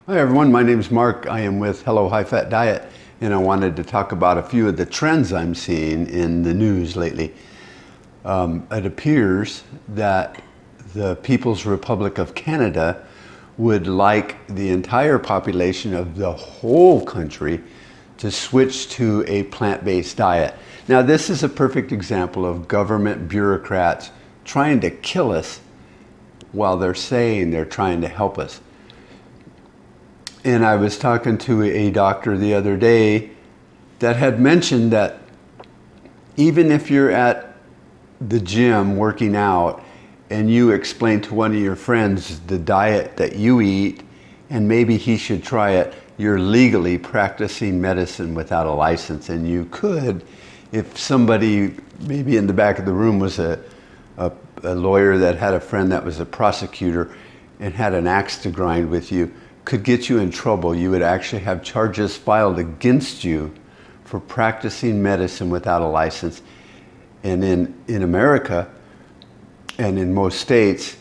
Hi everyone, my name is Mark. I am with Hello High Fat Diet, and I wanted to talk about a few of the trends I'm seeing in the news lately. It appears that the People's Republic of Canada would like the entire population of the whole country to switch to a plant-based diet. Now, this is a perfect example of government bureaucrats trying to kill us while they're saying they're trying to help us. And I was talking to a doctor the other day that had mentioned that even if you're at the gym working out and you explain to one of your friends the diet that you eat and maybe he should try it, you're legally practicing medicine without a license. And you could, if somebody maybe in the back of the room was a lawyer that had a friend that was a prosecutor and had an axe to grind with you, could get you in trouble. You would actually have charges filed against you for practicing medicine without a license. And in America and in most states,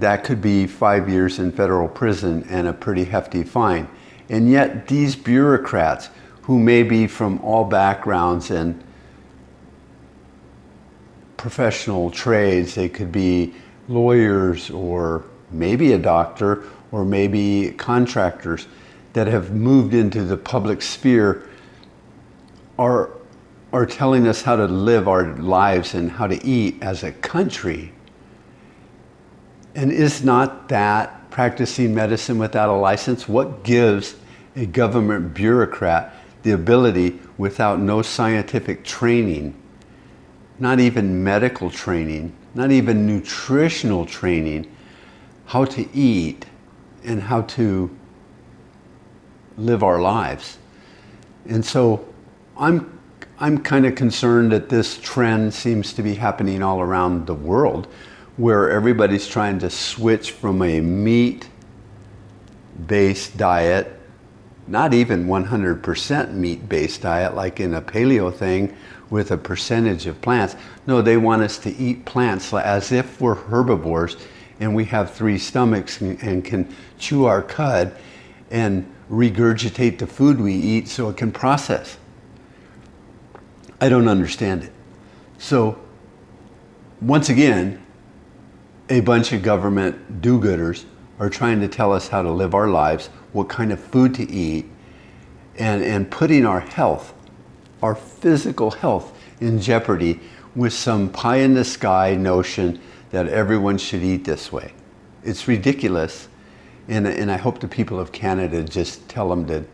that could be 5 years in federal prison and a pretty hefty fine. And yet these bureaucrats, who may be from all backgrounds and professional trades, they could be lawyers or maybe a doctor or maybe contractors that have moved into the public sphere, are telling us how to live our lives and how to eat as a country. And is not that practicing medicine without a license? What gives a government bureaucrat the ability, without no scientific training, not even medical training, not even nutritional training, how to eat and how to live our lives? And so I'm kind of concerned that this trend seems to be happening all around the world, where everybody's trying to switch from a meat-based diet, not even 100% meat-based diet like in a paleo thing with a percentage of plants. No, they want us to eat plants as if we're herbivores and we have 3 stomachs and can chew our cud and regurgitate the food we eat so it can process. I don't understand it. So once again, a bunch of government do-gooders are trying to tell us how to live our lives, what kind of food to eat, and putting our health, our physical health, in jeopardy with some pie-in-the-sky notion that everyone should eat this way. It's ridiculous, and I hope the people of Canada just tell them to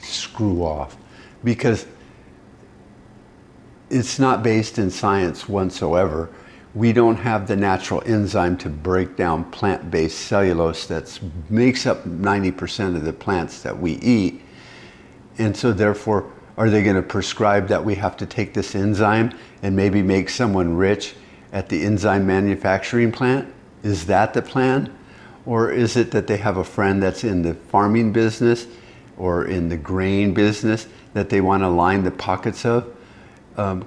screw off, because it's not based in science whatsoever. We don't have the natural enzyme to break down plant-based cellulose that makes up 90% of the plants that we eat. And so therefore, are they going to prescribe that we have to take this enzyme and maybe make someone rich at the enzyme manufacturing plant? Is that the plan? Or is it that they have a friend that's in the farming business or in the grain business that they want to line the pockets of?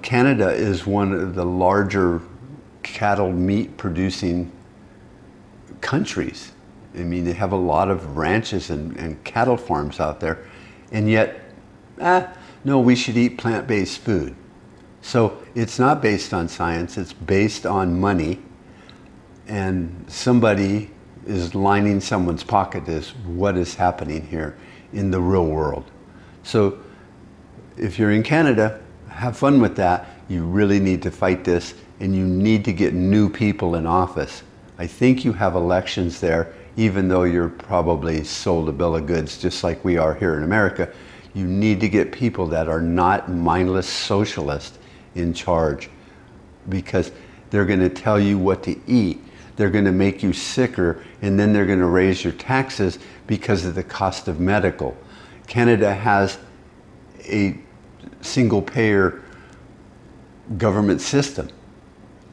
Canada is one of the larger cattle meat producing countries. I mean, they have a lot of ranches and cattle farms out there, and yet, no, we should eat plant-based food. So it's not based on science, it's based on money, and somebody is lining someone's pocket is what is happening here in the real world. So if you're in Canada, have fun with that. You really need to fight this, and you need to get new people in office. I think you have elections there, even though you're probably sold a bill of goods just like we are here in America. You need to get people that are not mindless socialists in charge, because they're going to tell you what to eat. They're going to make you sicker, and then they're going to raise your taxes because of the cost of medical. Canada has a single payer government system.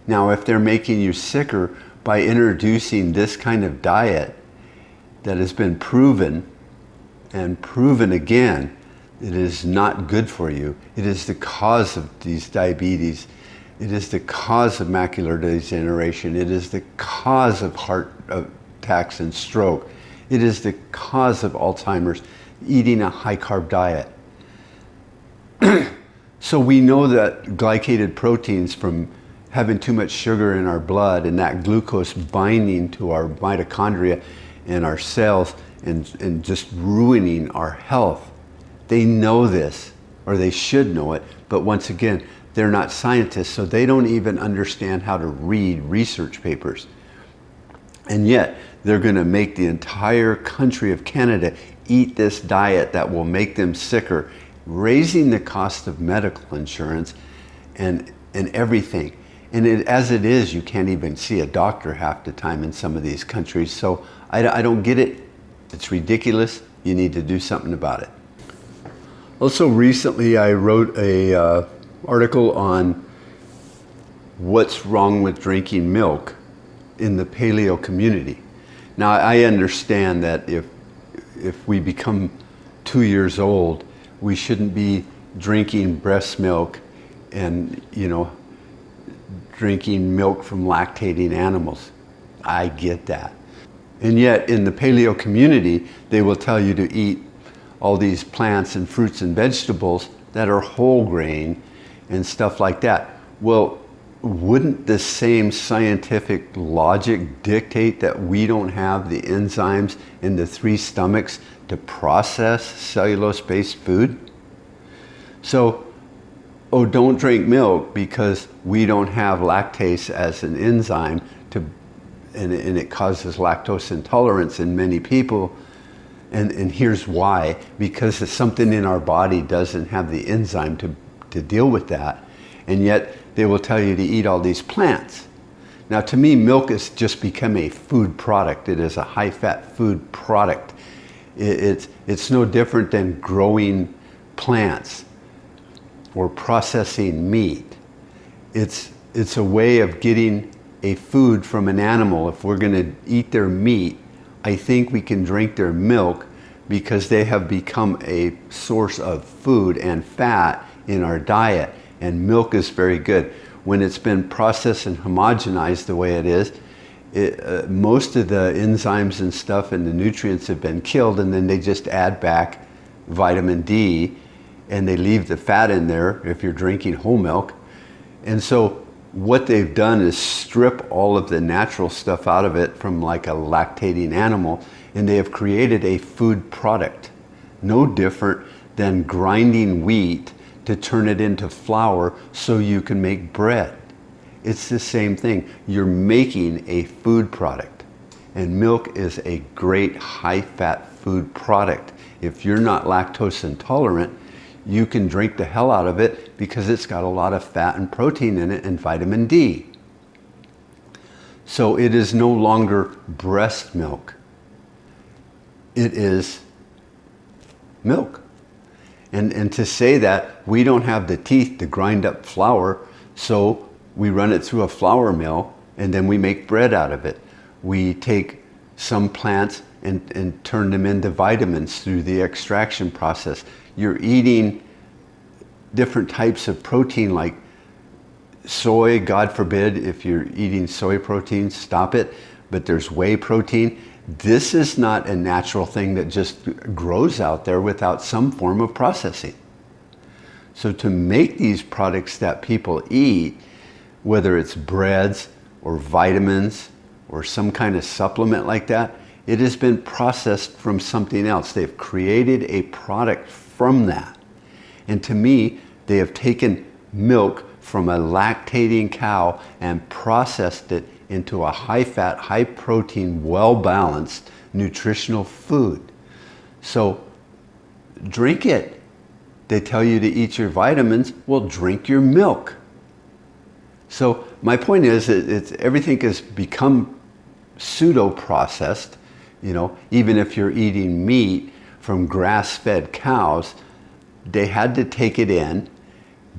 Now, if they're making you sicker by introducing this kind of diet that has been proven and proven again, it is not good for you. It is the cause of these diabetes. It is the cause of macular degeneration. It is the cause of heart attacks and stroke. It is the cause of Alzheimer's, eating a high-carb diet. So we know that glycated proteins from having too much sugar in our blood and that glucose binding to our mitochondria and our cells and just ruining our health. They know this, or they should know it, but once again, they're not scientists, so they don't even understand how to read research papers. And yet, they're going to make the entire country of Canada eat this diet that will make them sicker, raising the cost of medical insurance and everything. And as it is, you can't even see a doctor half the time in some of these countries. So I don't get it. It's ridiculous. You need to do something about it. Also, recently I wrote a article on what's wrong with drinking milk in the paleo community. Now, I understand that if we become 2 years old, we shouldn't be drinking breast milk and, drinking milk from lactating animals. I get that. And yet, in the paleo community, they will tell you to eat all these plants and fruits and vegetables that are whole grain and stuff like that. Well, wouldn't the same scientific logic dictate that we don't have the enzymes in the 3 stomachs to process cellulose-based food? So, don't drink milk because we don't have lactase as an enzyme and it causes lactose intolerance in many people. And here's why: because something in our body doesn't have the enzyme to deal with that. And yet they will tell you to eat all these plants. Now, to me, milk has just become a food product. It is a high-fat food product. It's no different than growing plants or processing meat. It's a way of getting a food from an animal. If we're going to eat their meat, I think we can drink their milk because they have become a source of food and fat in our diet. And milk is very good. When it's been processed and homogenized the way it is, most of the enzymes and stuff and the nutrients have been killed, and then they just add back vitamin D and they leave the fat in there if you're drinking whole milk. And so what they've done is strip all of the natural stuff out of it from like a lactating animal, and they have created a food product. No different than grinding wheat to turn it into flour so you can make bread. It's the same thing. You're making a food product. And milk is a great high-fat food product. If you're not lactose intolerant, you can drink the hell out of it because it's got a lot of fat and protein in it and vitamin D. So it is no longer breast milk. It is milk. And to say that we don't have the teeth to grind up flour, so we run it through a flour mill and then we make bread out of it. We take some plants and turn them into vitamins through the extraction process. You're eating different types of protein like soy. God forbid if you're eating soy protein, stop it. But there's whey protein. This is not a natural thing that just grows out there without some form of processing. So to make these products that people eat, whether it's breads or vitamins or some kind of supplement like that, it has been processed from something else. They've created a product from that. And to me, they have taken milk from a lactating cow and processed it into a high-fat, high-protein, well-balanced, nutritional food. So drink it. They tell you to eat your vitamins. Well, drink your milk. So my point is, everything has become pseudo-processed. Even if you're eating meat from grass-fed cows, they had to take it in,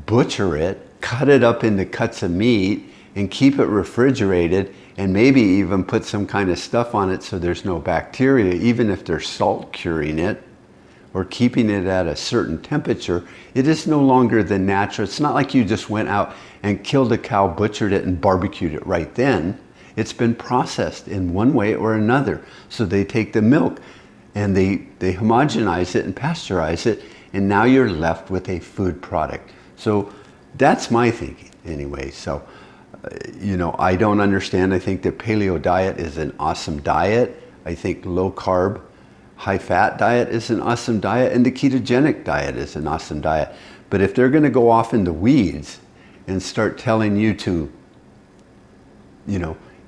butcher it, cut it up into cuts of meat, and keep it refrigerated, and maybe even put some kind of stuff on it so there's no bacteria, even if they're salt curing it or keeping it at a certain temperature. It is no longer the natural. It's not like you just went out and killed a cow, butchered it, and barbecued it right then. It's been processed in one way or another. So they take the milk and they homogenize it and pasteurize it, and now you're left with a food product. So that's my thinking anyway. So, I don't understand. I think the paleo diet is an awesome diet. I think low carb, high fat diet is an awesome diet, and the ketogenic diet is an awesome diet. But if they're going to go off in the weeds and start telling you to,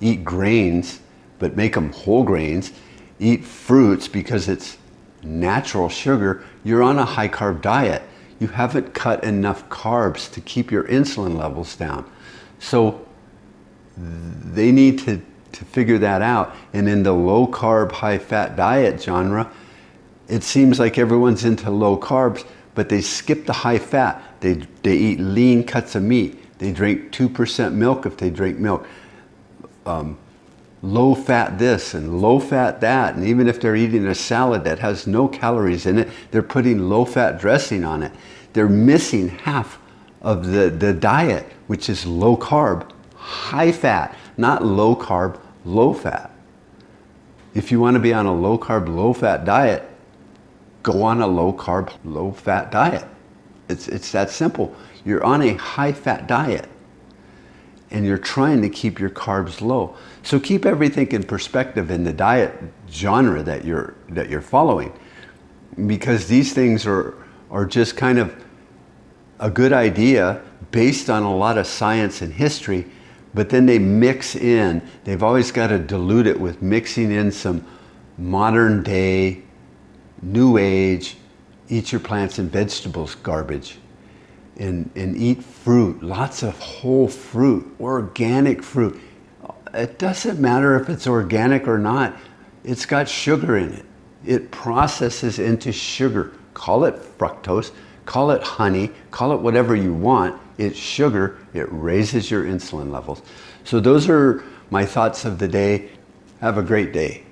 eat grains, but make them whole grains, eat fruits because it's natural sugar, you're on a high carb diet. You haven't cut enough carbs to keep your insulin levels down. So they need to figure that out. And in the low carb, high fat diet genre, it seems like everyone's into low carbs, but they skip the high fat. They eat lean cuts of meat. They drink 2% milk if they drink milk. Low fat this and low fat that. And even if they're eating a salad that has no calories in it, they're putting low fat dressing on it. They're missing half of the diet, which is low carb, high fat, not low carb, low fat. If you want to be on a low carb, low fat diet, go on a low carb, low fat diet. It's that simple. You're on a high fat diet and you're trying to keep your carbs low. So keep everything in perspective in the diet genre that you're following, because these things are just kind of a good idea based on a lot of science and history, but then they mix in, they've always got to dilute it with mixing in some modern day, new age, eat your plants and vegetables garbage. And eat fruit, lots of whole fruit, organic fruit. It doesn't matter if it's organic or not, it's got sugar in it. It processes into sugar. Call it fructose, call it honey, call it whatever you want. It's sugar, it raises your insulin levels. So those are my thoughts of the day. Have a great day.